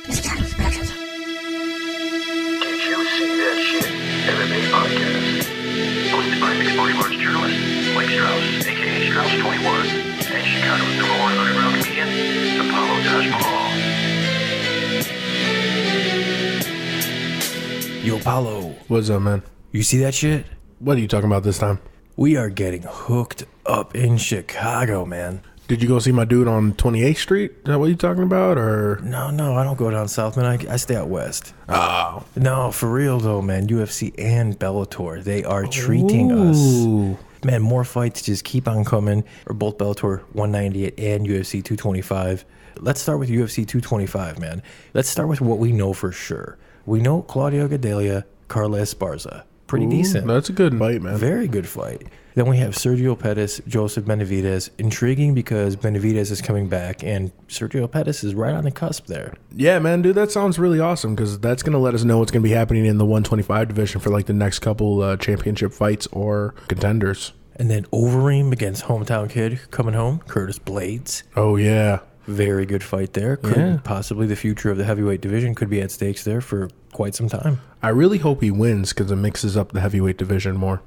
Did you see that shit? MMA podcast. Hosted by mixed martial arts journalist Mike Strauss, aka Strauss21, and Chicago's number one underground comedian, Apollo Taj Mahal. Yo, Apollo. What's up, man? You see that shit? What are you talking about this time? We are getting hooked up in Chicago, man. Did you go see my dude on 28th Street? Is that what you talking about, or? No, I don't go down south, man. I stay out west. Oh. No, for real, though, man. UFC and Bellator, they are treating us. Man, more fights just keep on coming. Or both Bellator 198 and UFC 225. Let's start with UFC 225, man. Let's start with what we know for sure. We know Claudio Gadelha, Carla Esparza. Pretty decent. That's a good fight, man. Very good fight. Then we have Sergio Pettis, Joseph Benavidez. Intriguing because Benavidez is coming back and Sergio Pettis is right on the cusp there. Yeah, man, dude, that sounds really awesome because that's going to let us know what's going to be happening in the 125 division for like the next couple championship fights or contenders. And then Overeem against hometown kid coming home, Curtis Blades. Oh, yeah. Very good fight there. Possibly the future of the heavyweight division could be at stakes there for quite some time. I really hope he wins because it mixes up the heavyweight division more.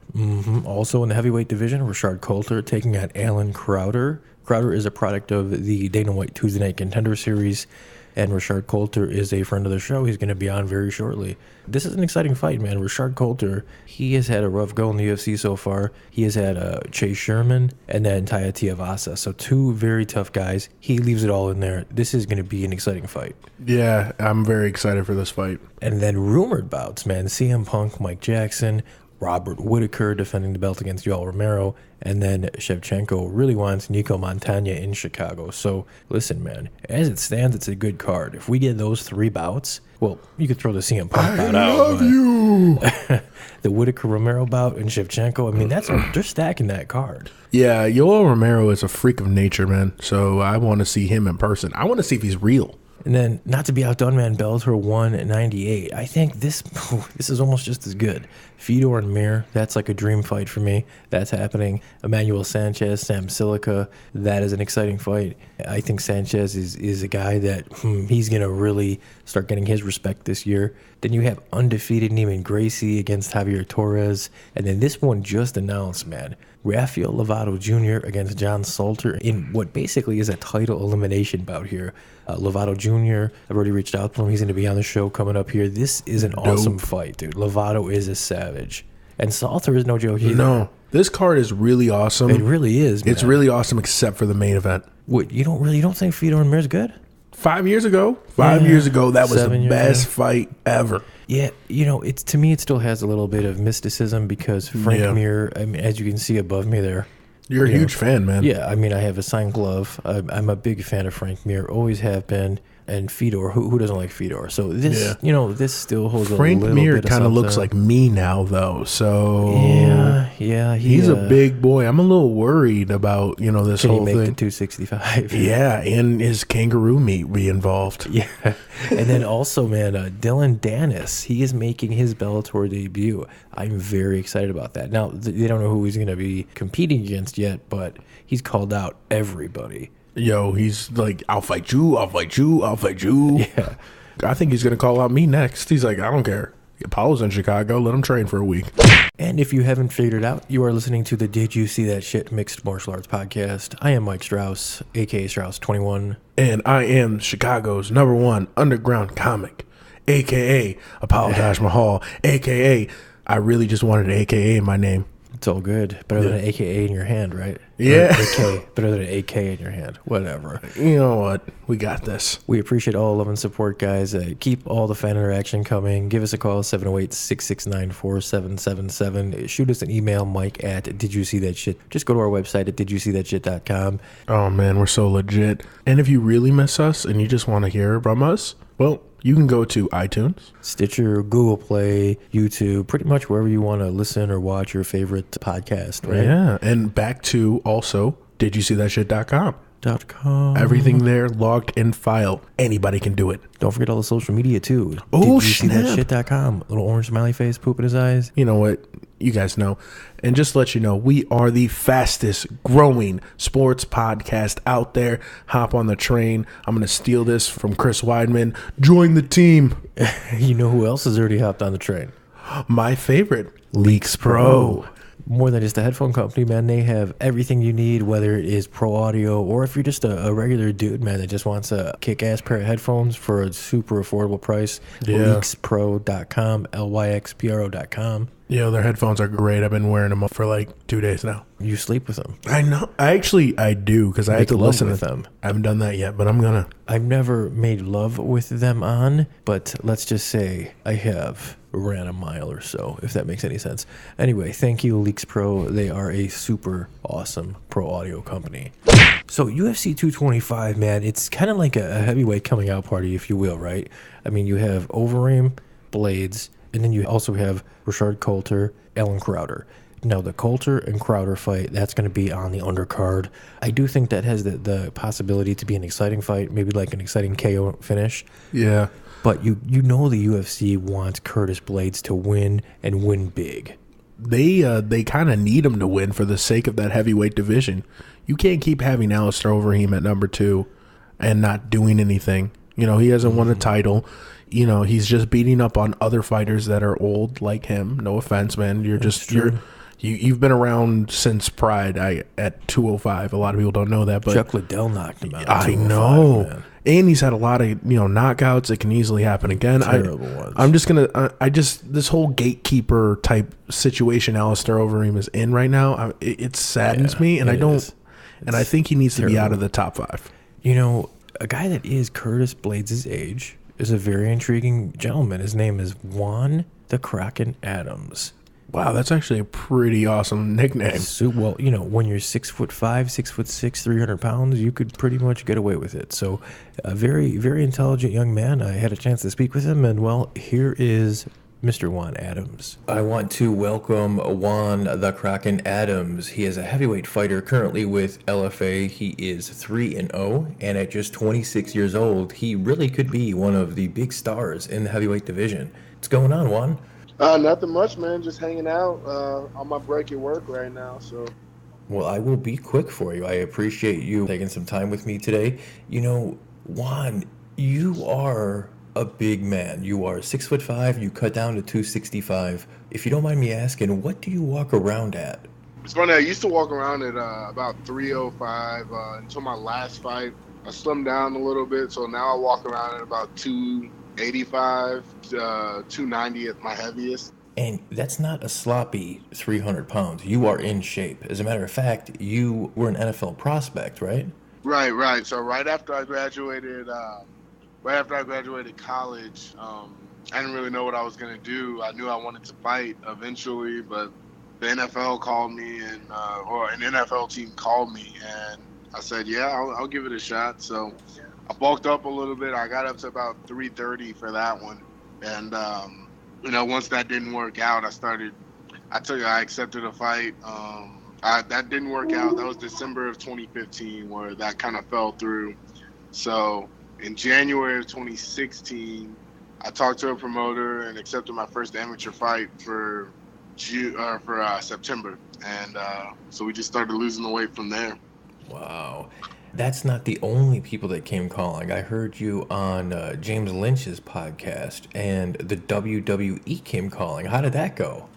Also in the heavyweight division, Rashard Coulter taking on Alan Crowder. Crowder is a product of the Dana White Tuesday Night Contender Series, and Rashard Coulter is a friend of the show. He's going to be on very shortly. This is an exciting fight, man. Rashard Coulter, he has had a rough go in the UFC so far. He has had Chase Sherman and then Taya Tuivasa. So two very tough guys. He leaves it all in there. This is going to be an exciting fight. Yeah, I'm very excited for this fight. And then rumored bouts, man. CM Punk, Mike Jackson, Robert Whitaker defending the belt against Yoel Romero, and then Shevchenko really wants Nico Montagna in Chicago. So listen, man, as it stands, it's a good card. If we get those three bouts, well, you could throw the CM Punk bout out. I love you. The Whitaker Romero bout and Shevchenko, I mean, they're stacking that card. Yeah, Yoel Romero is a freak of nature, man. So I want to see him in person. I want to see if he's real. And then, not to be outdone, man, Bellator 198. I think this is almost just as good. Fedor and Mir, that's like a dream fight for me. That's happening. Emmanuel Sanchez, Sam Silica, that is an exciting fight. I think Sanchez is a guy that he's going to really start getting his respect this year. Then you have undefeated Neiman Gracie against Javier Torres. And then this one just announced, man, Rafael Lovato Jr. against John Salter in what basically is a title elimination bout here. Lovato Jr., I've already reached out to him. He's going to be on the show coming up here. This is an awesome fight, dude. Lovato is a savage. And Salter is no joke either. No, this card is really awesome. It really is, man. It's really awesome except for the main event. What, you don't think Fedor and Mir's good? 5 years ago, that was the best fight ever. Yeah, to me, it still has a little bit of mysticism because Frank Mir, I mean, as you can see above me there. You're a huge fan, man. Yeah, I mean, I have a signed glove. I'm a big fan of Frank Mir, always have been. And Fedor, who doesn't like Fedor? So this, this still holds a little bit of something. Frank Mir kind of looks like me now, though. So yeah, he's a big boy. I'm a little worried about this whole thing. Can he make the 265? Yeah, and his kangaroo meat be involved. Yeah, and then also, man, Dylan Dennis, he is making his Bellator debut. I'm very excited about that. Now they don't know who he's going to be competing against yet, but he's called out everybody. Yo, he's like, I'll fight you, I'll fight you, I'll fight you. Yeah. I think he's going to call out me next. He's like, I don't care. Apollo's in Chicago. Let him train for a week. And if you haven't figured it out, you are listening to the Did You See That Shit Mixed Martial Arts Podcast. I am Mike Strauss, a.k.a. Strauss21. And I am Chicago's #1 underground comic, a.k.a. Apollo Taj Mahal, a.k.a. I really just wanted an a.k.a. in my name. It's all good. Better than an AKA in your hand, right? Yeah. Better than an AK in your hand. Whatever. You know what? We got this. We appreciate all love and support, guys. Keep all the fan interaction coming. Give us a call, 708-669-4777. Shoot us an email, Mike at didyouseethatshit. Just go to our website at didyouseethatshit.com. Oh, man, we're so legit. And if you really miss us and you just want to hear from us, well, you can go to iTunes, Stitcher, Google Play, YouTube, pretty much wherever you want to listen or watch your favorite podcast, right? Yeah, and back to also, didyouseethatshit.com. Bellator.com. Everything there logged and filed. Anybody can do it. Don't forget all the social media too. Oh, Did you see snap. that shit.com? Little orange smiley face pooping his eyes. You know what? You guys know. And just to let you know, we are the fastest growing sports podcast out there. Hop on the train. I'm going to steal this from Chris Weidman. Join the team. You know who else has already hopped on the train? My favorite, Leaks Pro. More than just a headphone company, man. They have everything you need, whether it is pro audio or if you're just a regular dude, man, that just wants a kick-ass pair of headphones for a super affordable price. Yeah. Leakspro.com, LYXPRO.com. Yeah, their headphones are great. I've been wearing them for like 2 days now. You sleep with them. I know. I do because I have Make to love listen with to them. I haven't done that yet, but I'm going to. I've never made love with them on, but let's just say I have ran a mile or so, if that makes any sense. Anyway, thank you, Leaks Pro. They are a super awesome pro audio company. So UFC 225, man, it's kind of like a heavyweight coming out party, if you will, right? I mean, you have Overeem, Blades, and then you also have Rashard Coulter, Alan Crowder. Now, the Coulter and Crowder fight, that's going to be on the undercard. I do think that has the possibility to be an exciting fight, maybe like an exciting KO finish. Yeah. But you know the UFC wants Curtis Blades to win and win big. They kind of need him to win for the sake of that heavyweight division. You can't keep having Alistair Overeem at number 2 and not doing anything. You know, he hasn't won a title. You know, he's just beating up on other fighters that are old like him. No offense, man. You've been around since Pride at 205. A lot of people don't know that, but Chuck Liddell knocked him out. I know. Man. And he's had a lot of, knockouts that can easily happen again. Terrible ones. I'm just going to, this whole gatekeeper type situation Alistair Overeem is in right now, it saddens me, and I think he needs to be out of the top 5. You know, a guy that is Curtis Blades' age is a very intriguing gentleman. His name is Juan the Kraken Adams. Wow, that's actually a pretty awesome nickname. Well, when you're 6'5", 6'6", 300 pounds, you could pretty much get away with it. So, a very, very intelligent young man. I had a chance to speak with him, and well, here is Mr. Juan Adams. I want to welcome Juan the Kraken Adams. He is a heavyweight fighter currently with LFA. He is 3-0, and at just 26 years old, he really could be one of the big stars in the heavyweight division. What's going on, Juan? Nothing much, man. Just hanging out on my break at work right now. So, well, I will be quick for you. I appreciate you taking some time with me today. Juan, you are a big man. You are 6'5". You cut down to 265. If you don't mind me asking, what do you walk around at? It's funny. I used to walk around at about 305 until my last fight. I slimmed down a little bit, so now I walk around at about 285, 290 at my heaviest. And that's not a sloppy 300 pounds. You are in shape. As a matter of fact, you were an NFL prospect, right? Right. So right after I graduated college, I didn't really know what I was going to do. I knew I wanted to fight eventually, but the NFL called me or an NFL team called me, and I said, yeah, I'll give it a shot. So I bulked up a little bit. I got up to about 330 for that one. And, once that didn't work out, I accepted a fight. That didn't work out. That was December of 2015 where that kind of fell through. So in January of 2016, I talked to a promoter and accepted my first amateur fight for September. And so we just started losing the weight from there. Wow. That's not the only people that came calling. I heard you on James Lynch's podcast, and the WWE came calling. How did that go?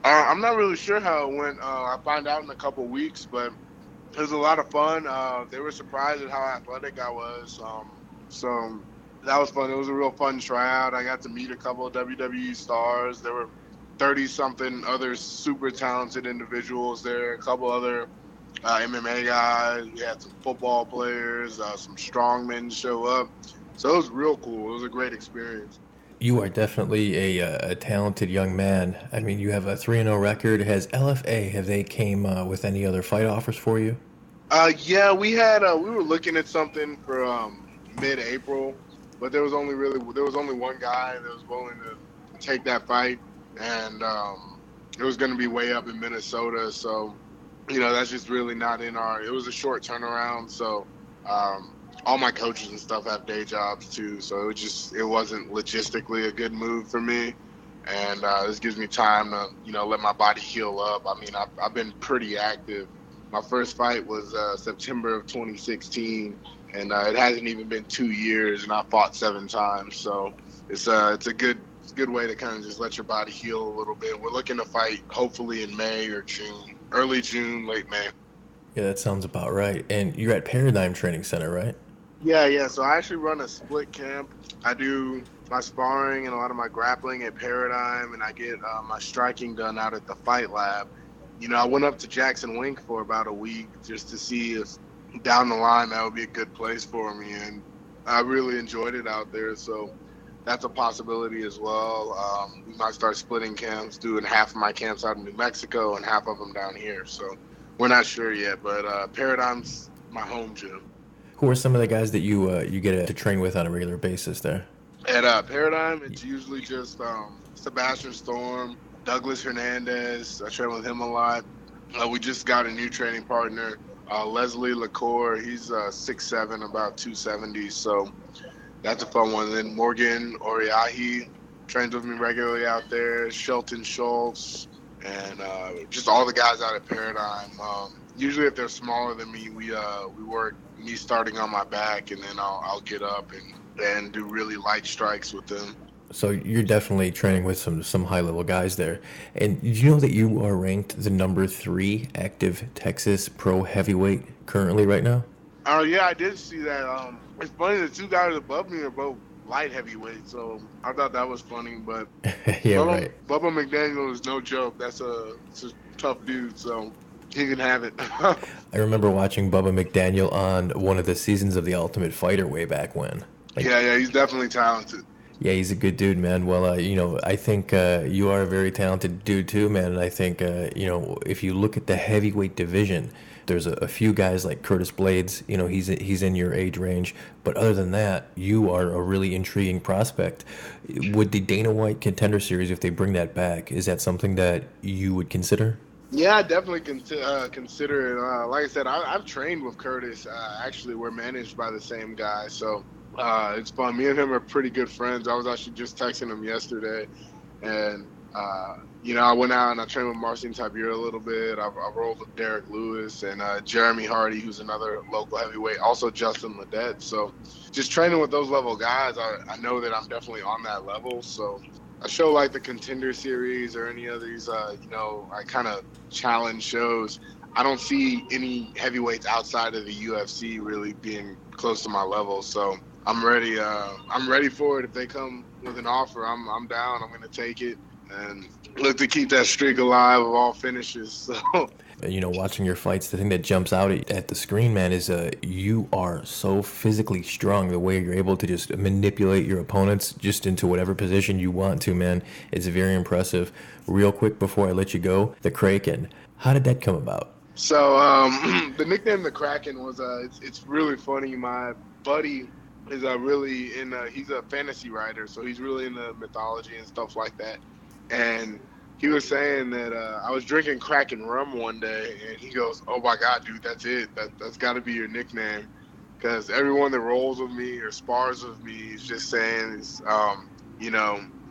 I'm not really sure how it went. I find out in a couple weeks, but it was a lot of fun. They were surprised at how athletic I was. So that was fun. It was a real fun tryout. I got to meet a couple of WWE stars. There were 30-something other super talented individuals there, a couple other MMA guys. We had some football players, some strongmen show up. So it was real cool. It was a great experience. You are definitely a talented young man. I mean, you have a 3-0 record. Has LFA, have they came with any other fight offers for you? Yeah, we were looking at something for mid-April, but there was only one guy that was willing to take that fight, and it was going to be way up in Minnesota. So, that's just really not in it was a short turnaround. So All my coaches and stuff have day jobs too, so it wasn't logistically a good move for me. And this gives me time to, let my body heal up. I mean, I've been pretty active. My first fight was September of 2016, and it hasn't even been 2 years, and I fought 7 times. So it's a good way to kind of just let your body heal a little bit. We're looking to fight hopefully in May or June, early June, late May. Yeah, that sounds about right. And you're at Paradigm Training Center, right? Yeah. So I actually run a split camp. I do my sparring and a lot of my grappling at Paradigm, and I get my striking done out at the Fight Lab. I went up to Jackson Wink for about a week just to see if down the line that would be a good place for me, and I really enjoyed it out there. So that's a possibility as well. We might start splitting camps, doing half of my camps out in New Mexico and half of them down here. So we're not sure yet, but Paradigm's my home gym. Who are some of the guys that you get to train with on a regular basis there? At Paradigm, it's usually just Sebastian Storm, Douglas Hernandez. I train with him a lot. We just got a new training partner, Leslie LaCour. He's 6'7", about 270, so that's a fun one. And then Morgan Oriahi trains with me regularly out there, Shelton Schultz, and just all the guys out at Paradigm. Usually if they're smaller than me, we work me starting on my back, and then I'll get up and do really light strikes with them. So you're definitely training with some high-level guys there. And did you know that you are ranked the number 3 active Texas pro heavyweight currently right now? Oh, yeah, I did see that. It's funny, the 2 guys above me are both light heavyweight, so I thought that was funny. But yeah, right. Bubba McDaniel is no joke. It's a tough dude, so he can have it. I remember watching Bubba McDaniel on one of the seasons of The Ultimate Fighter way back when. Yeah, he's definitely talented. Yeah, he's a good dude, man. Well, I think you are a very talented dude too, man. And I think, if you look at the heavyweight division, there's a few guys like Curtis Blades. He's in your age range. But other than that, you are a really intriguing prospect. Would the Dana White Contender Series, if they bring that back, is that something that you would consider? Yeah, I definitely consider it. Like I said, I've trained with Curtis. Actually, we're managed by the same guy, so it's fun. Me and him are pretty good friends. I was actually just texting him yesterday, and I went out and I trained with Marcin Tybura a little bit. I rolled with Derek Lewis and Jeremy Hardy, who's another local heavyweight, also Justin Ledet. So just training with those level guys, I know that I'm definitely on that level. So a show like the Contender Series or any of these, I kind of challenge shows, I don't see any heavyweights outside of the UFC really being close to my level. So I'm ready. I'm ready for it. If they come with an offer, I'm down. I'm going to take it and look to keep that streak alive of all finishes. So. Watching your fights, the thing that jumps out at the screen, man, is you are so physically strong. The way you're able to just manipulate your opponents just into whatever position you want to, man, it's very impressive. Real quick before I let you go, the Kraken, how did that come about? So the nickname the Kraken was it's really funny. My buddy is he's a fantasy writer, so he's really into mythology and stuff like that. And he was saying that I was drinking Kraken rum one day, and he goes, "Oh my God, dude, that's it. That's got to be your nickname," because everyone that rolls with me or spars with me is just saying,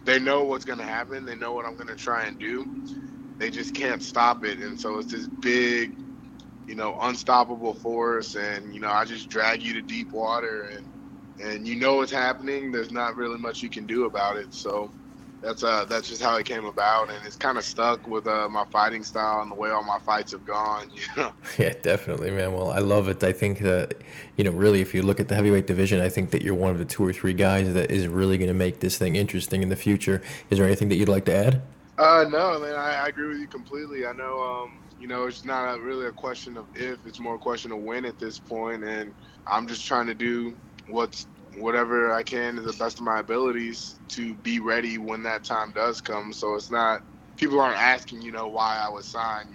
they know what's gonna happen. They know what I'm gonna try and do. They just can't stop it, and so it's this big, unstoppable force. And I just drag you to deep water, and what's happening. There's not really much you can do about it. So. That's just how it came about, and it's kind of stuck with my fighting style and the way all my fights have gone. Yeah, definitely, man. Well, I love it. I think that, really, if you look at the heavyweight division, I think that you're one of the 2 or 3 guys that is really going to make this thing interesting in the future. Is there anything that you'd like to add? No, man, I agree with you completely. I know, it's not really a question of if, it's more a question of when at this point, and I'm just trying to do whatever I can to the best of my abilities to be ready when that time does come. So it's not, people aren't asking, why I was signed.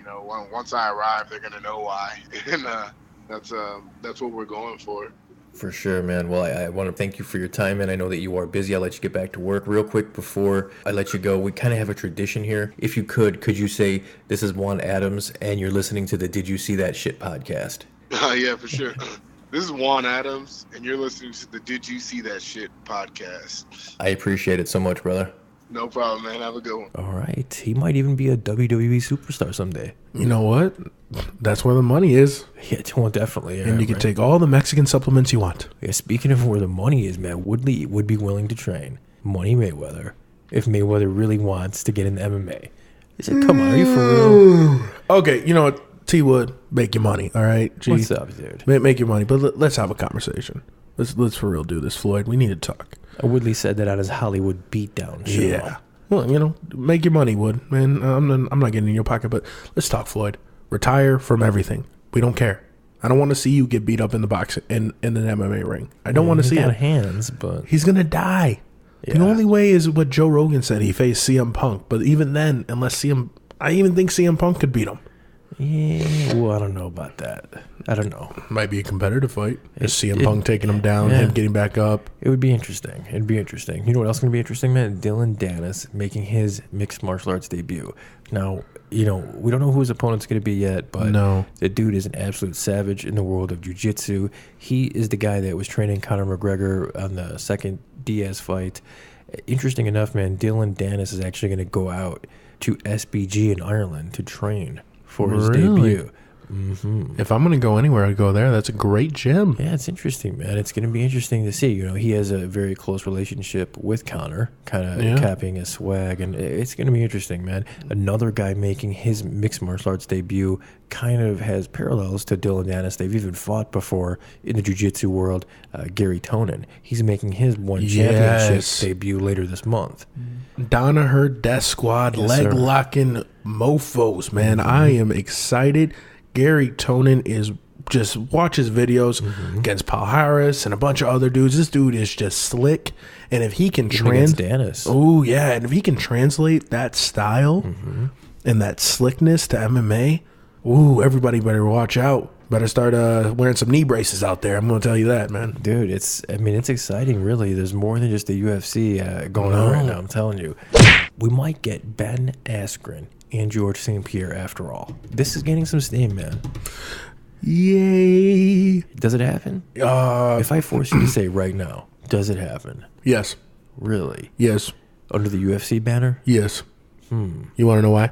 Once I arrive, they're going to know why. And that's what we're going for. For sure, man. Well, I want to thank you for your time, and I know that you are busy. I'll let you get back to work. Real quick before I let you go, we kind of have a tradition here. If you could you say, this is Juan Adams, and you're listening to the Did You See That Shit podcast? Yeah, for sure. This is Juan Adams, and you're listening to the Did You See That Shit podcast. I appreciate it so much, brother. No problem, man. Have a good one. All right. He might even be a WWE superstar someday. You know what? That's where the money is. Yeah, well, definitely. Yeah, And you can take all the Mexican supplements you want. Yeah, speaking of where the money is, man, Woodley would be willing to train Money Mayweather if Mayweather really wants to get into MMA. He said, come on, are you for real? Okay, you know what? T Wood, make your money, all right? Gee, What's up, dude? Make your money, but let's have a conversation. Let's for real do this, Floyd. We need to talk. Woodley said that on his Hollywood Beatdown show. Yeah. Well, you know, make your money, Wood. Man, I'm not getting in your pocket, but let's talk, Floyd. Retire from everything. We don't care. I don't want to see you get beat up in the box in an MMA ring. I don't want to see He's got it. hands, but He's gonna die. Yeah. The only way is what Joe Rogan said. He faced CM Punk, but even then, I even think CM Punk could beat him. yeah, well, I don't know about that. I don't know. Might be a competitive fight. Is CM Punk taking him down, him getting back up? It would be interesting. It'd be interesting. You know what else is going to be interesting, man? Dylan Dennis making his mixed martial arts debut. Now, you know, we don't know who his opponent's going to be yet, but No. the dude is an absolute savage in the world of jiu-jitsu. He is the guy that was training Conor McGregor on the second Diaz fight. Interesting enough, man, Dylan Dennis is actually going to go out to SBG in Ireland to train for his Really? debut. If I'm going to go anywhere, I'd go there. That's a great gym. Yeah, it's interesting, man. It's going to be interesting to see. You know, he has a very close relationship with Conor, kind of copying his swag, and it's going to be interesting, man. Another guy making his mixed martial arts debut kind of has parallels to Dylan Dennis. They've even fought before in the jiu-jitsu world. Gary Tonin. He's making his one championship debut later this month. Danaher Death Squad, Yes, leg sir. locking mofos, man. I am excited. Gary Tonin is just watch his videos against Paul Harris and a bunch of other dudes. This dude is just slick, and if he can Against Dennis. oh yeah, and if he can translate that style and that slickness to MMA, ooh, everybody better watch out. Better start wearing some knee braces out there. I'm gonna tell you that, man. Dude, it's exciting, really. There's more than just the UFC going on right now, I'm telling you. We might get Ben Askren and George St. Pierre after all. This is getting some steam, man. Yay! Does it happen? If I force you to say right now, does it happen? Yes, Really? yes, Under the UFC banner? yes. You want to know why?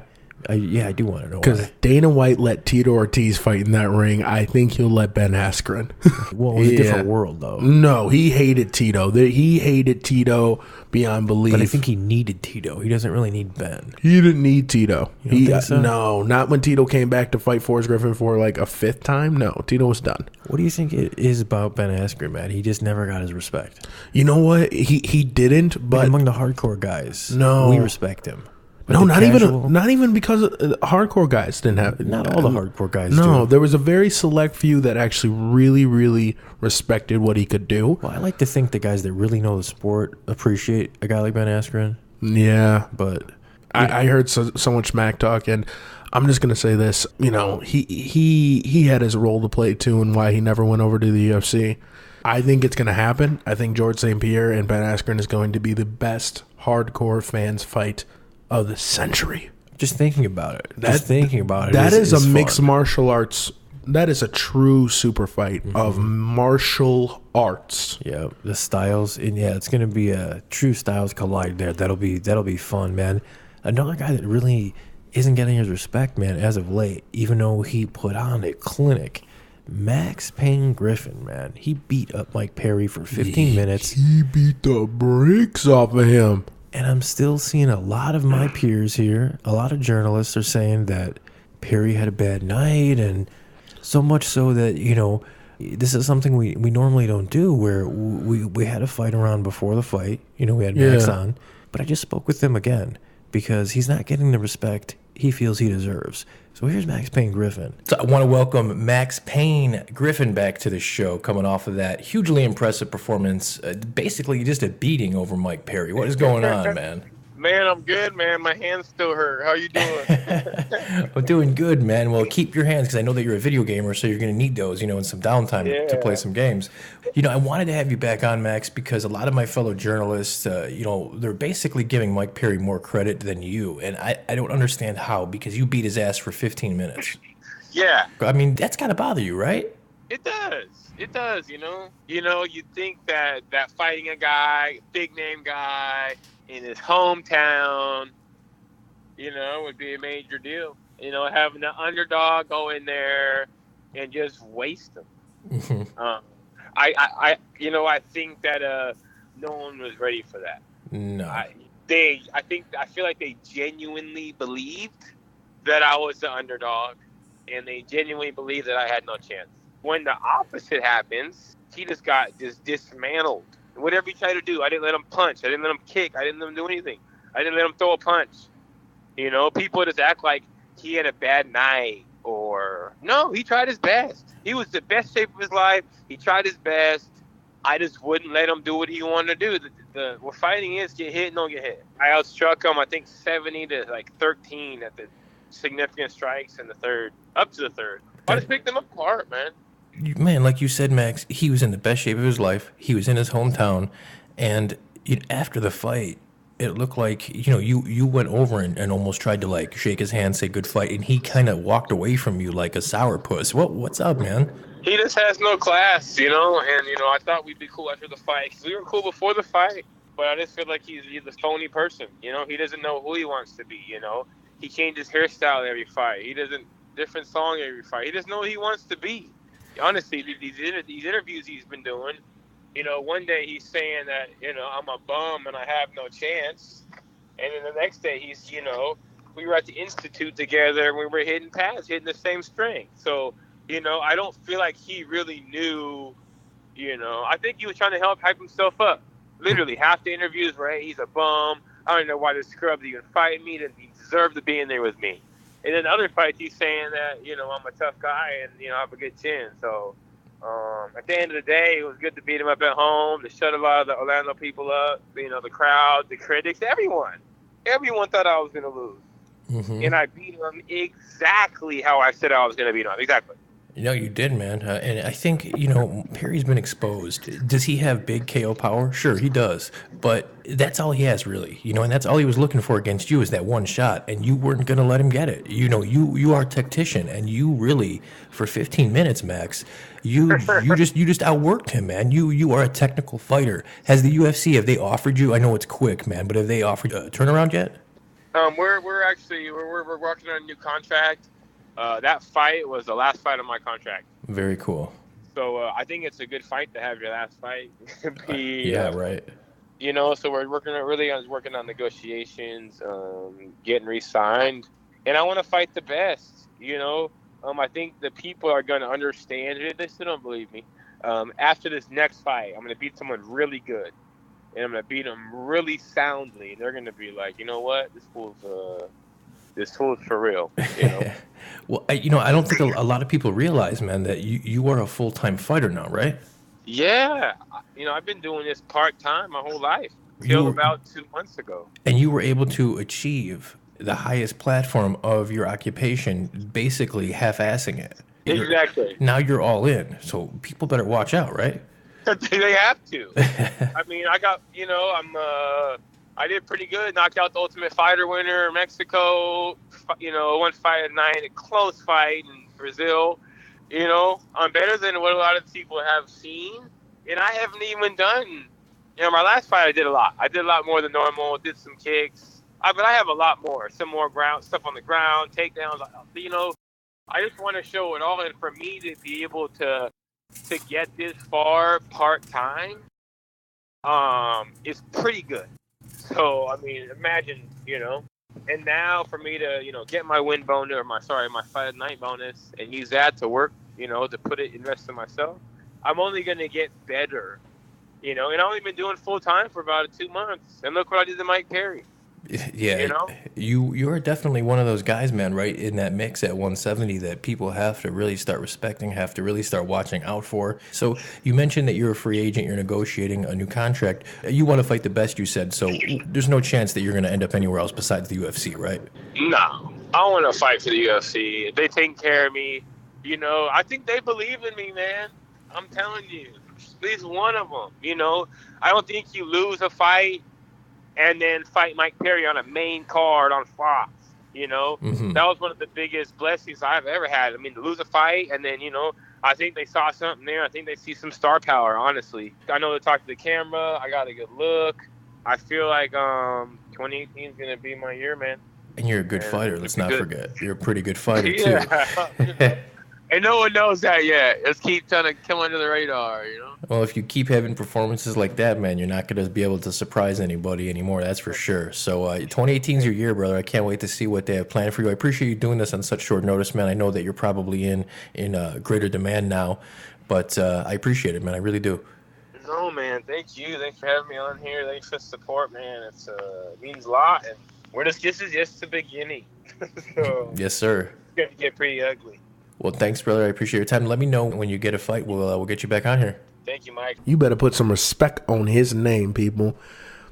Yeah, I do want to know Because why. Dana White let Tito Ortiz fight in that ring. I think he'll let Ben Askren. Well, it was a different world, though. No, he hated Tito. He hated Tito beyond belief. But I think he needed Tito. He doesn't really need Ben. he didn't need Tito. You don't think so? No, not when Tito came back to fight Forrest Griffin for like a fifth time. No, Tito was done. What do you think it is about Ben Askren, man? He just never got his respect. You know what? He didn't. But But among the hardcore guys, No. we respect him. But no, the not casual- not even because hardcore guys didn't have. Not all the hardcore guys No, do. there was a very select few that actually really, really respected what he could do. Well, I like to think the guys that really know the sport appreciate a guy like Ben Askren, Yeah, but I heard so much smack talk, and I'm just gonna say this. You know, he had his role to play too, and why he never went over to the UFC. I think it's gonna happen. I think George St. Pierre and Ben Askren is going to be the best hardcore fans fight of the century. just thinking about it, That that is a mixed fun. martial arts. That is a true super fight of martial arts. Yeah, the styles, and yeah, it's gonna be a true styles collide there. That'll be fun, man. Another guy that really isn't getting his respect, man, as of late, even though he put on a clinic. Max Payne Griffin, man, he beat up Mike Perry for 15 minutes, He beat the brakes off of him. and I'm still seeing a lot of my peers here. A lot of journalists are saying that Perry had a bad night, and so much so that, you know, this is something we normally don't do, where we had a fight around before the fight. You know, we had Max on, but I just spoke with him again because he's not getting the respect he feels he deserves. So here's Max Payne Griffin. So I want to welcome Max Payne Griffin back to the show, coming off of that hugely impressive performance, basically just a beating over Mike Perry. What is going on, man? Man, I'm good, man. My hands still hurt. How you doing? Well, doing good, man. Well, keep your hands, because I know that you're a video gamer, so you're going to need those, you know, in some downtime to play some games. You know, I wanted to have you back on, Max, because a lot of my fellow journalists, you know, they're basically giving Mike Perry more credit than you, and I don't understand how, because you beat his ass for 15 minutes. Yeah. I mean, that's got to bother you, right? It does. It does, you know. You think that fighting a guy, big name guy in his hometown, would be a major deal. Having the underdog go in there and just waste them. I think that no one was ready for that. No. I feel like they genuinely believed that I was the underdog, and they genuinely believed that I had no chance. When the opposite happens, he just got dismantled. Whatever he tried to do, I didn't let him punch. I didn't let him kick. I didn't let him do anything. I didn't let him throw a punch. People just act like he had a bad night, or no, he tried his best. He was the best shape of his life. He tried his best. I just wouldn't let him do what he wanted to do. What fighting is, get hit, don't get hit. I outstruck him, I think 70 to 13 at the significant strikes in the third, up to the third. I just picked him apart, man. Man, like you said, Max, he was in the best shape of his life. He was in his hometown, and after the fight, it looked like you went over and almost tried to shake his hand, say good fight, and he kind of walked away from you like a sourpuss. What's up, man? He just has no class, and I thought we'd be cool after the fight. We were cool before the fight, but I just feel like he's a phony person. He doesn't know who he wants to be. He changes hairstyle every fight. He doesn't different song every fight. He doesn't know who he wants to be. Honestly, these interviews he's been doing, one day he's saying that, I'm a bum and I have no chance. And then the next day he's, we were at the Institute together and we were hitting pads, hitting the same string. So, I don't feel like he really knew, I think he was trying to hype himself up. Literally, half the interviews were, hey, he's a bum. I don't know why this scrub even fight me. He deserved to be in there with me. And then other fights, he's saying that, I'm a tough guy and, I have a good chin. So, at the end of the day, it was good to beat him up at home, to shut a lot of the Orlando people up, the crowd, the critics, everyone. Everyone thought I was going to lose. Mm-hmm. And I beat him exactly how I said I was going to beat him. Exactly. You did, man. And I think, Perry's been exposed. Does he have big KO power? Sure, he does. But that's all he has, really. And that's all he was looking for against you is that one shot. And you weren't going to let him get it. You are a tactician. And you really, for 15 minutes, Max, you just outworked him, man. You are a technical fighter. Has the UFC, have they offered you, I know it's quick, man, but have they offered a turnaround yet? We're working on a new contract. That fight was the last fight of my contract. Very cool. So I think it's a good fight to have your last fight. Right. So we're working on negotiations, getting re-signed, and I want to fight the best. I think the people are going to understand it. They still don't believe me. After this next fight, I'm going to beat someone really good, and I'm going to beat them really soundly. And they're going to be like, you know what, this fool's for real. Well, I don't think a lot of people realize, man, that you are a full-time fighter now, right? Yeah. I've been doing this part-time my whole life until about 2 months ago. And you were able to achieve the highest platform of your occupation, basically half-assing it. Exactly. Now you're all in, so people better watch out, right? They have to. I mean, I got, I did pretty good. Knocked out the Ultimate Fighter winner in Mexico. One fight at night, a close fight in Brazil. I'm better than what a lot of people have seen. And I haven't even done, my last fight I did a lot. I did a lot more than normal, did some kicks. But I have a lot more. Some more stuff on the ground, takedowns. I just want to show it all. And for me to be able to get this far part-time, is pretty good. So, I mean, imagine, and now for me to, get my win bonus, my fight at night bonus and use that to work, to invest in myself, I'm only going to get better, and I've only been doing full time for about 2 months. And look what I did to Mike Perry. Yeah, you are definitely one of those guys, man, right in that mix at 170 that people have to really start respecting, have to really start watching out for. So you mentioned that you're a free agent, you're negotiating a new contract. You want to fight the best, you said, so there's no chance that you're going to end up anywhere else besides the UFC, right? No, I want to fight for the UFC. If they take care of me, I think they believe in me, man. I'm telling you, at least one of them, I don't think you lose a fight and then fight Mike Perry on a main card on Fox, Mm-hmm. That was one of the biggest blessings I've ever had. I mean, to lose a fight and then, I think they saw something there. I think they see some star power, honestly. I know they talk to the camera. I got a good look. I feel like 2018 is going to be my year, man. And you're a good fighter. Let's not forget. You're a pretty good fighter, too. And no one knows that yet. Let's keep trying to come under the radar, you know? Well, if you keep having performances like that, man, you're not going to be able to surprise anybody anymore. That's for sure. So 2018 is your year, brother. I can't wait to see what they have planned for you. I appreciate you doing this on such short notice, man. I know that you're probably in greater demand now, but I appreciate it, man. I really do. No, man. Thank you. Thanks for having me on here. Thanks for the support, man. It means a lot, and this is just the beginning. So, yes, sir. It's going to get pretty ugly. Well, thanks, brother. I appreciate your time. Let me know when you get a fight. We'll get you back on here. Thank you, Mike. You better put some respect on his name, people.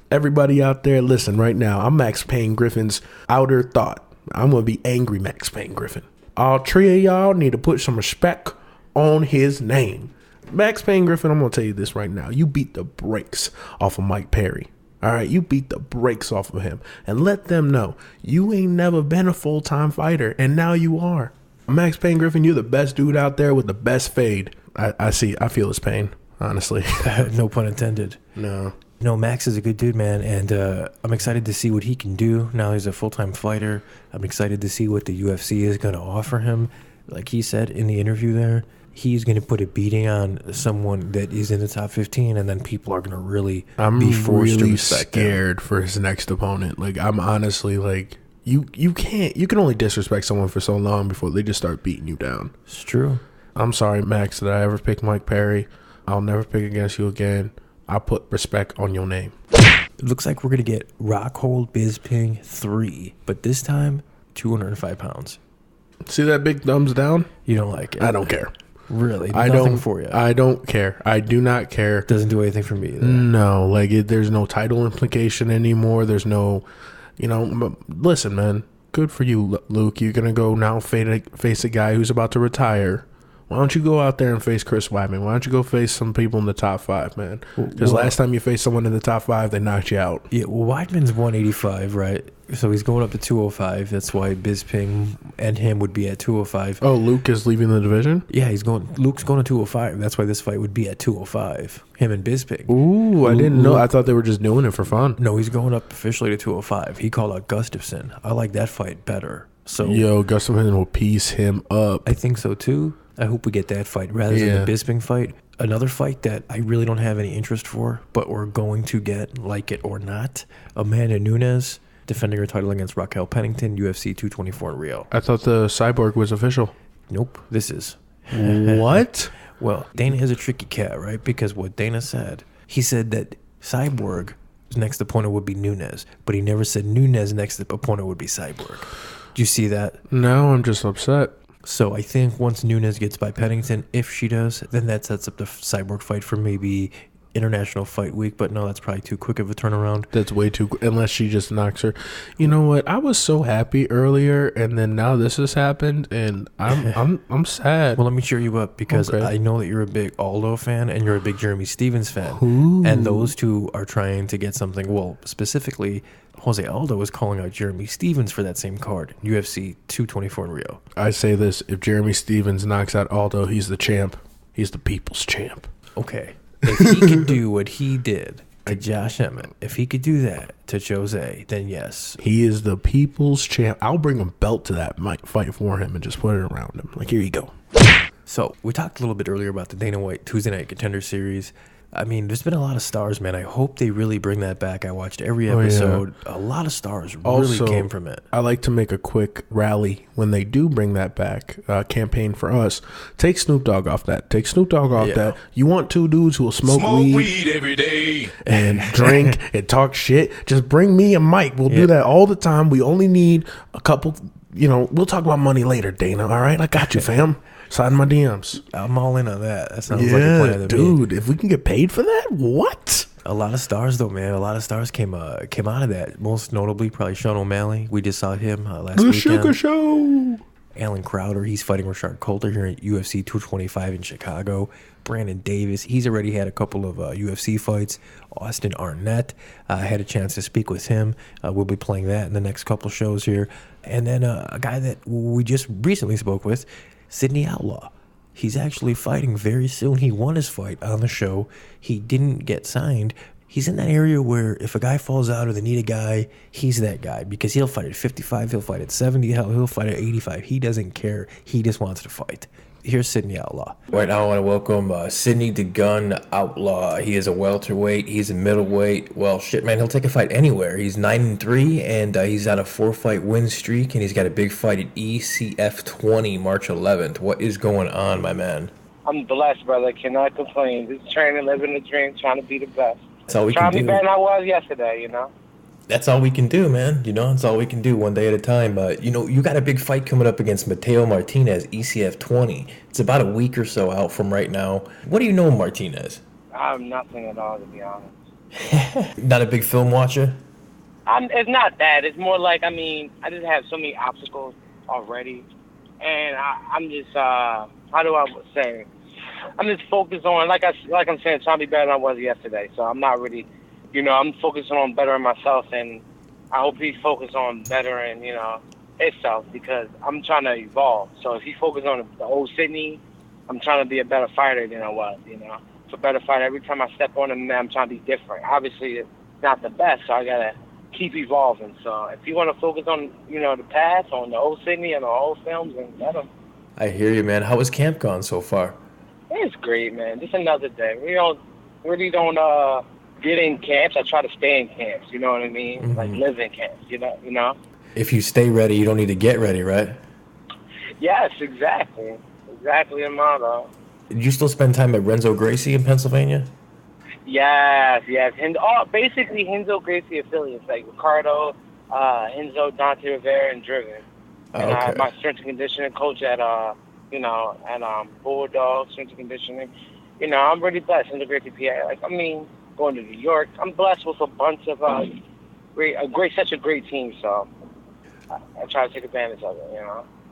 Everybody out there, listen right now. I'm Max Payne Griffin's outer thought. I'm going to be angry Max Payne Griffin. All three of y'all need to put some respect on his name. Max Payne Griffin, I'm going to tell you this right now. You beat the brakes off of Mike Perry. All right, you beat the brakes off of him. And let them know you ain't never been a full-time fighter, and now you are. Max Payne Griffin, you're the best dude out there with the best fade. I feel his pain, honestly. No pun intended. No, Max is a good dude, man, and I'm excited to see what he can do. Now he's a full-time fighter. I'm excited to see what the UFC is going to offer him. Like he said in the interview there, he's going to put a beating on someone that is in the top 15, and then people are going to really be forced to respect scared for his next opponent. Like, I'm honestly like, you can only disrespect someone for so long before they just start beating you down. It's true. I'm sorry, Max, that I ever picked Mike Perry. I'll never pick against you again. I'll put respect on your name. It looks like we're going to get Rockhold Bisping 3, but this time 205 pounds. See that big thumbs down? You don't like it? I don't care. Really? Nothing for you. I don't care. I do not care. Doesn't do anything for me either. No, like there's no title implication anymore. There's no, listen, man. Good for you, Luke. You're going to go now face a guy who's about to retire. Why don't you go out there and face Chris Weidman? Why don't you go face some people in the top 5, man? Because last time you faced someone in the top 5, they knocked you out. Yeah, well, Weidman's 185, right? So he's going up to 205. That's why Bisping and him would be at 205. Oh, Luke is leaving the division? Yeah, Luke's going to 205. That's why this fight would be at 205. Him and Bisping. Ooh, I didn't know. I thought they were just doing it for fun. No, he's going up officially to 205. He called out Gustafsson. I like that fight better. So Gustafsson will piece him up. I think so too. I hope we get that fight rather than the Bisping fight. Another fight that I really don't have any interest for, but we're going to get, like it or not. Amanda Nunes defending her title against Raquel Pennington, UFC 224 in Rio. I thought the Cyborg was official. Nope, this is. What? Well, Dana is a tricky cat, right? Because what Dana said, he said that Cyborg's next opponent would be Nunes, but he never said Nunes' next opponent would be Cyborg. Do you see that? No, I'm just upset. So I think once Nunes gets by Pennington, if she does, then that sets up the Cyborg fight for maybe International Fight Week. But no, that's probably too quick of a turnaround. That's way too unless she just knocks her. You know what? I was so happy earlier, and then now this has happened, and I'm sad. Well, let me cheer you up because I know that you're a big Aldo fan and you're a big Jeremy Stevens fan. Ooh. And those two are trying to get something. Well, specifically, Jose Aldo is calling out Jeremy Stevens for that same card, UFC 224 in Rio. I say this, if Jeremy Stevens knocks out Aldo, he's the champ. He's the people's champ. Okay. If he could do what he did to Josh Emmett, if he could do that to Jose, then yes. He is the people's champ. I'll bring a belt to that fight for him and just put it around him. Like, here you go. So, we talked a little bit earlier about the Dana White Tuesday Night Contender Series. I mean, there's been a lot of stars, man. I hope they really bring that back. I watched every episode. A lot of stars really came from it. I like to make a quick rally when they do bring that back, campaign for us. Take Snoop Dogg off that. Take Snoop Dogg off that. You want two dudes who will smoke weed every day and drink and talk shit? Just bring me and Mike. We'll do that all the time. We only need a couple, we'll talk about money later, Dana. All right? I got you, fam. Slide in my DMs. I'm all in on that. That sounds like a plan to me. Dude, if we can get paid for that, what? A lot of stars, though, man. A lot of stars came out of that. Most notably, probably Sean O'Malley. We just saw him last weekend. The Sugar Show. Alan Crowder, he's fighting Rashard Coulter here at UFC 225 in Chicago. Brandon Davis, he's already had a couple of UFC fights. Austin Arnett, I had a chance to speak with him. We'll be playing that in the next couple shows here. And then a guy that we just recently spoke with, Sidney Outlaw. He's actually fighting very soon. He won his fight on the show. He didn't get signed. He's in that area where if a guy falls out or they need a guy, he's that guy because he'll fight at 55, he'll fight at 70, hell, he'll fight at 85. He doesn't care. He just wants to fight. Here's Sydney Outlaw. Right now I want to welcome Sydney the Gun Outlaw. He is a welterweight. He's a middleweight. Well, shit, man, he'll take a fight anywhere. He's 9-3, and he's on a 4-fight win streak, and he's got a big fight at ECF20 March 11th. What is going on, my man? I'm blessed, brother. Cannot complain. Just training, living the dream, trying to be the best. That's all we trying can do. to be better than I was yesterday, you know? That's all we can do, man. That's all we can do one day at a time. You got a big fight coming up against Mateo Martinez, ECF 20. It's about a week or so out from right now. What do you know of Martinez? I have nothing at all, to be honest. Not a big film watcher? It's not that. It's more like, I just have so many obstacles already. And I'm just, how do I say? I'm just focused on, like I'm saying, trying to be better than I was yesterday. So I'm not really... I'm focusing on bettering myself, and I hope he's focused on bettering, himself, because I'm trying to evolve. So if he focuses on the old Sydney, I'm trying to be a better fighter than I was, It's a better fighter. Every time I step on him, I'm trying to be different. Obviously, it's not the best, so I got to keep evolving. So if you want to focus on, the past, on the old Sydney and the old films, then let him. I hear you, man. How has camp gone so far? It's great, man. Just another day. We don't get in camps. I try to stay in camps, you know what I mean? Mm-hmm. Like live in camps, you know? If you stay ready, you don't need to get ready, right? Yes, exactly. Exactly the motto. Did you still spend time at Renzo Gracie in Pennsylvania? Yes. Basically Renzo Gracie affiliates, like Ricardo, Renzo, Dante Rivera, and Driven. And Okay. my strength and conditioning coach at Bulldog Strength and Conditioning. I'm really blessed in the Gracie PA. Going to New York. I'm blessed with a bunch of such a great team. So I try to take advantage of it.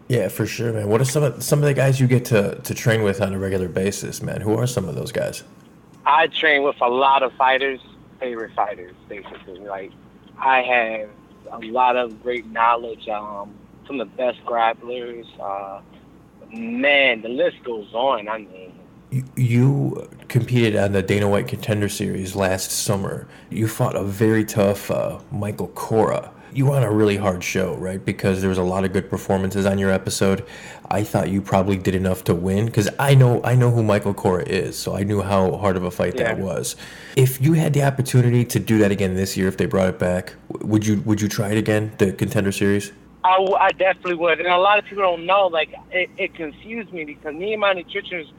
Yeah, for sure, man. What are some of the guys you get to train with on a regular basis, man? Who are some of those guys? I train with a lot of fighters, favorite fighters, basically. Like I have a lot of great knowledge. Some of the best grapplers. Man, the list goes on. You competed on the Dana White Contender Series last summer. You fought a very tough Michael Cora. You were on a really hard show, right? Because there was a lot of good performances on your episode. I thought you probably did enough to win because I know who Michael Cora is, so I knew how hard of a fight that was. If you had the opportunity to do that again this year, if they brought it back, would you try it again, the Contender Series? I definitely would. And a lot of people don't know. It confused me because me and my nutritionist,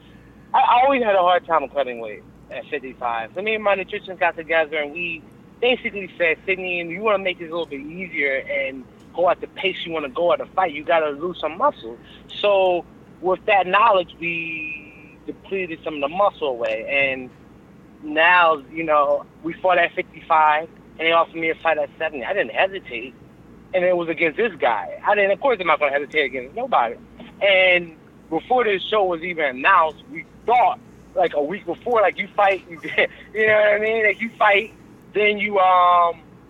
I always had a hard time cutting weight at 55. So me and my nutritionist got together and we basically said, Sydney, you want to make this a little bit easier and go at the pace you want to go at a fight, you got to lose some muscle. So with that knowledge, we depleted some of the muscle away. And now, we fought at 55 and they offered me a fight at 70. I didn't hesitate. And it was against this guy. Of course I'm not going to hesitate against nobody. And before this show was even announced, we thought like a week before, like you fight, you know what I mean? Like you fight, then you're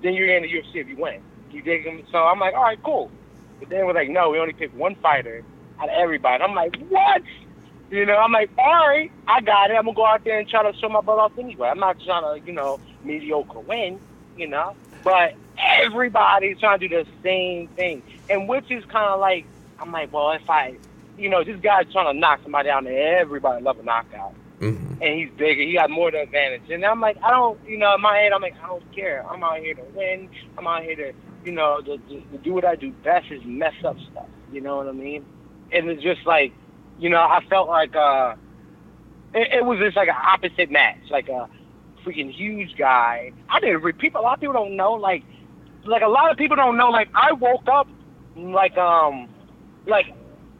in the UFC if you win. You dig him? So I'm like, all right, cool. But then we're like, no, we only picked one fighter out of everybody. I'm like, what? I'm like, all right, I got it. I'm gonna go out there and try to show my butt off anyway. I'm not trying to, mediocre win, But everybody's trying to do the same thing, and which is kind of like, I'm like, well, if I. This guy's trying to knock somebody out, and everybody love a knockout. Mm-hmm. And he's bigger. He got more of the advantage. And I'm like, I don't, in my head, I'm like, I don't care. I'm out here to win. I'm out here to, to do what I do best is mess up stuff. You know what I mean? And it's just like, I felt like it was just like an opposite match, like a freaking huge guy. I didn't repeat. A lot of people don't know, like a lot of people don't know, like I woke up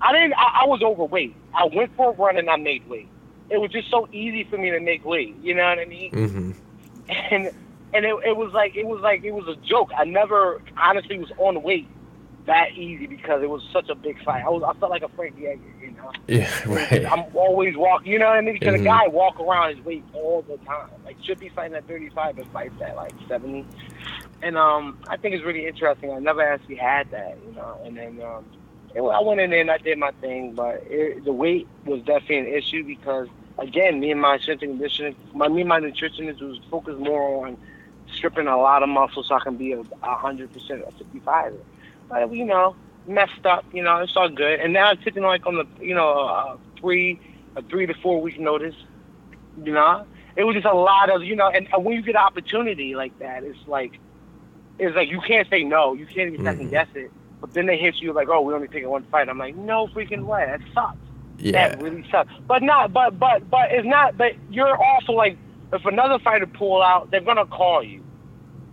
I was overweight. I went for a run and I made weight. It was just so easy for me to make weight. You know what I mean? Mm-hmm. And it was a joke. I never honestly was on weight that easy because it was such a big fight. I felt like a Frankie Edgar, Yeah, right. I'm always walking, you know what I mean? Because Mm-hmm. a guy walk around his weight all the time. Like should be fighting at 35 but fights at like 70. And I think it's really interesting. I never actually had that, And then I went in there and I did my thing, but the weight was definitely an issue because, again, me and my nutritionist was focused more on stripping a lot of muscle so I can be 100% a 55. But, messed up, it's all good. And now I'm sitting like on the, a 3 to 4 week notice, It was just a lot of, and when you get an opportunity like that, it's like you can't say no. You can't even second guess it. But then they hit you like, oh, we only taking one fight. I'm like, no freaking way. That sucks. Yeah. That really sucks. But it's not. But you're also like, if another fighter pull out, they're gonna call you.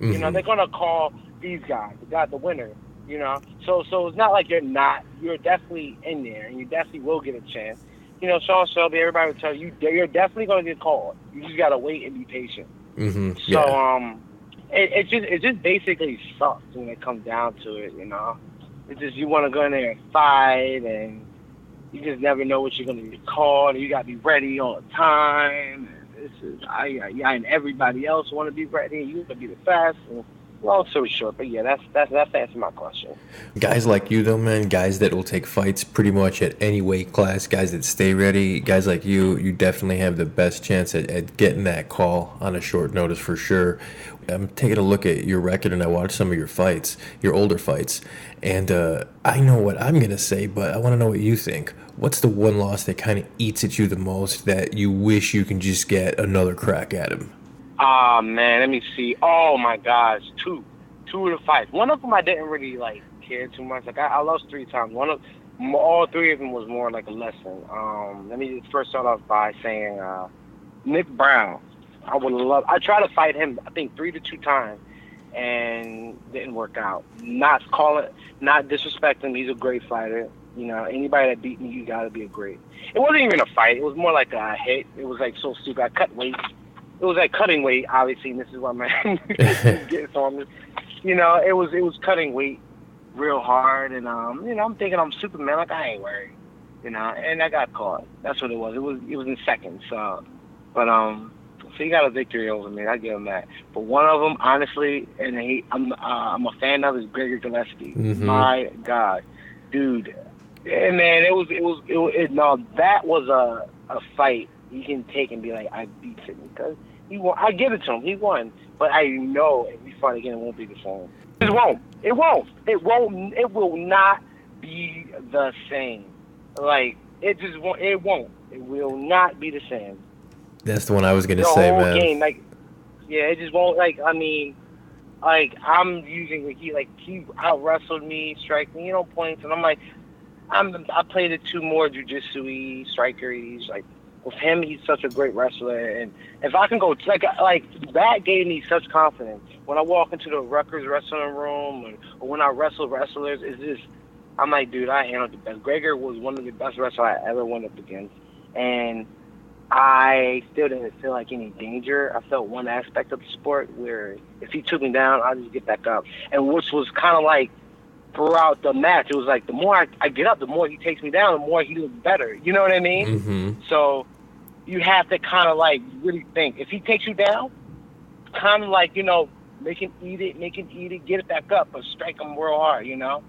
Mm-hmm. They're gonna call these guys, the winner. So it's not like you're not. You're definitely in there, and you definitely will get a chance. Sean Shelby, everybody will tell you you're definitely gonna get called. You just gotta wait and be patient. Mm-hmm. So it just basically sucks when it comes down to it. It's just you want to go in there and fight, and you just never know what you're going to get called. And you got to be ready all the time. And everybody else want to be ready. And you want to be the fast. And long story short, but yeah, that's answering my question. Guys like you, though, man, guys that will take fights pretty much at any weight class, guys that stay ready, guys like you definitely have the best chance at getting that call on a short notice for sure. I'm taking a look at your record, and I watched some of your fights, your older fights, and I know what I'm going to say, but I want to know what you think. What's the one loss that kind of eats at you the most that you wish you can just get another crack at him? Man, let me see. Oh, my gosh, two of the fights. One of them I didn't really, care too much. I lost 3 times. All 3 of them was more like a lesson. Let me just first start off by saying Nick Brown. I tried to fight him, I think 3 to 2 times, and didn't work out. Not disrespecting him. He's a great fighter. Anybody that beat me, you gotta be a great. It wasn't even a fight. It was more like a hit. It was so stupid. I cut weight. It was like cutting weight, obviously, and this is what my gets on me. It was cutting weight real hard, and I'm thinking I'm Superman, like I ain't worried, and I got caught. That's what it was. It was in seconds. So he got a victory over me. I give him that. But one of them, honestly, and I'm a fan of, is Gregor Gillespie. Mm-hmm. My God, dude, and man, that was a fight you can take and be like, I beat him because he won. I give it to him. He won, but I know if we fight again, it won't be the same. It won't. It will not be the same. It just won't. It won't. It will not be the same. That's the one I was gonna say, man. The whole game, it just won't. I'm using he out wrestled me, strike me, points, and I'm like, I played it 2 more jujitsu-y, striker-y. With him, he's such a great wrestler, and if I can go that gave me such confidence when I walk into the Rutgers wrestling room, or when I wrestle wrestlers. It's just, I'm like, dude, I handled the best. Gregor was one of the best wrestlers I ever went up against, and I still didn't feel like any danger. I felt one aspect of the sport where if he took me down, I'd just get back up, and which was kind of like throughout the match. It was like the more I get up, the more he takes me down, the more he looks better. You know what I mean? Mm-hmm. So you have to kind of really think. If he takes you down, kind of make him eat it, get it back up, but strike him real hard, Yeah.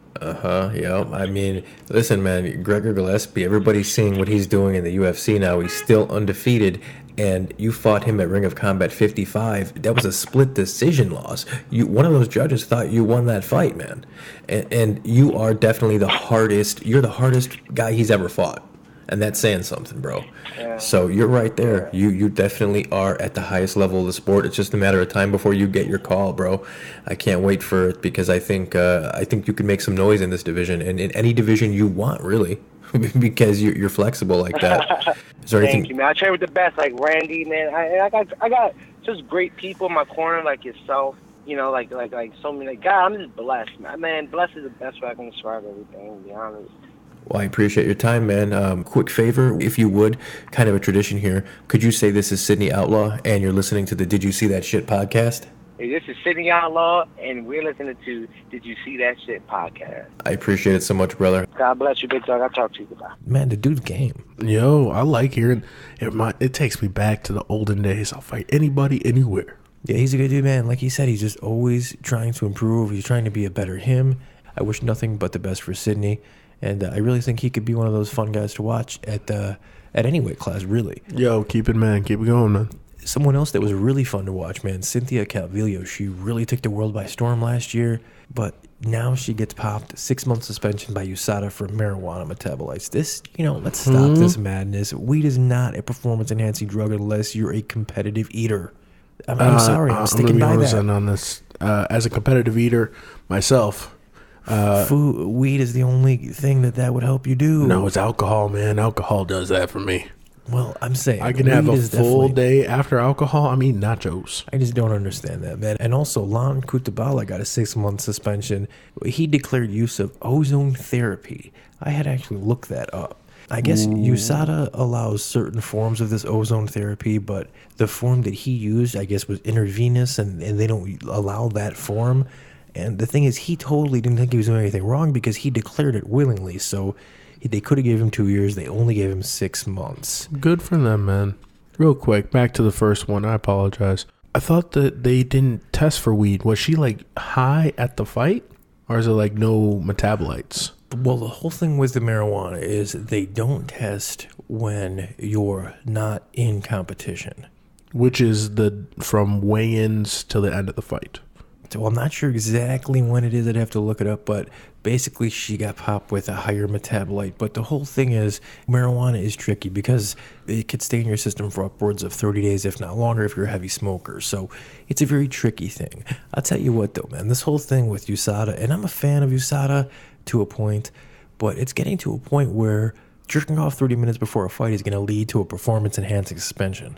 I mean, listen, man, Gregor Gillespie, everybody's seeing what he's doing in the UFC now. He's still undefeated, and you fought him at Ring of Combat 55. That was a split decision loss. One of those judges thought you won that fight, man. And you are definitely you're the hardest guy he's ever fought. And that's saying something, bro. Yeah. So you're right there. You definitely are at the highest level of the sport. It's just a matter of time before you get your call, bro. I can't wait for it because I think you can make some noise in this division and in any division you want, really, because you're flexible like that. Is there anything? Thank you, man. I train with the best, like Randy, man. I got just great people in my corner, like yourself. Like so many. God, I'm just blessed, man. Blessed is the best way I can describe everything, to be honest. Well, I appreciate your time, man. Quick favor, if you would, kind of a tradition here. Could you say this is Sydney Outlaw, and you're listening to the Did You See That Shit podcast? Hey, this is Sydney Outlaw, and we're listening to Did You See That Shit podcast. I appreciate it so much, brother. God bless you, big dog. I'll talk to you. Goodbye. Man, the dude's game. Yo, I like hearing it. It takes me back to the olden days. I'll fight anybody, anywhere. Yeah, he's a good dude, man. Like he said, he's just always trying to improve. He's trying to be a better him. I wish nothing but the best for Sydney. And I really think he could be one of those fun guys to watch at any weight class, really. Yo, keep it, man. Keep it going, man. Someone else that was really fun to watch, man, Cynthia Calvillo. She really took the world by storm last year, but now she gets popped 6-month suspension by USADA for marijuana metabolites. This, let's stop this madness. Weed is not a performance-enhancing drug unless you're a competitive eater. I'm sorry, I'm sticking by that. On this. As a competitive eater myself, weed is the only thing that would help you do. No, it's alcohol, man. Alcohol does that for me. Well, I'm saying I can have a full day after alcohol. I'm eating nachos. I just don't understand that, man. And also, Lon Kutabala got a 6-month suspension. He declared use of ozone therapy. I had actually looked that up. I guess USADA allows certain forms of this ozone therapy, but the form that he used, I guess, was intravenous, and they don't allow that form. And the thing is, he totally didn't think he was doing anything wrong because he declared it willingly. So they could have given him 2 years. They only gave him 6 months. Good for them, man. Real quick, back to the first one. I apologize. I thought that they didn't test for weed. Was she high at the fight? Or is it no metabolites? Well, the whole thing with the marijuana is they don't test when you're not in competition. Which is from weigh-ins till the end of the fight. So I'm not sure exactly when it is. I'd have to look it up, but basically she got popped with a higher metabolite. But the whole thing is marijuana is tricky because it could stay in your system for upwards of 30 days, if not longer, if you're a heavy smoker. So it's a very tricky thing. I'll tell you what, though, man, this whole thing with USADA, and I'm a fan of USADA to a point, but it's getting to a point where jerking off 30 minutes before a fight is going to lead to a performance-enhancing suspension.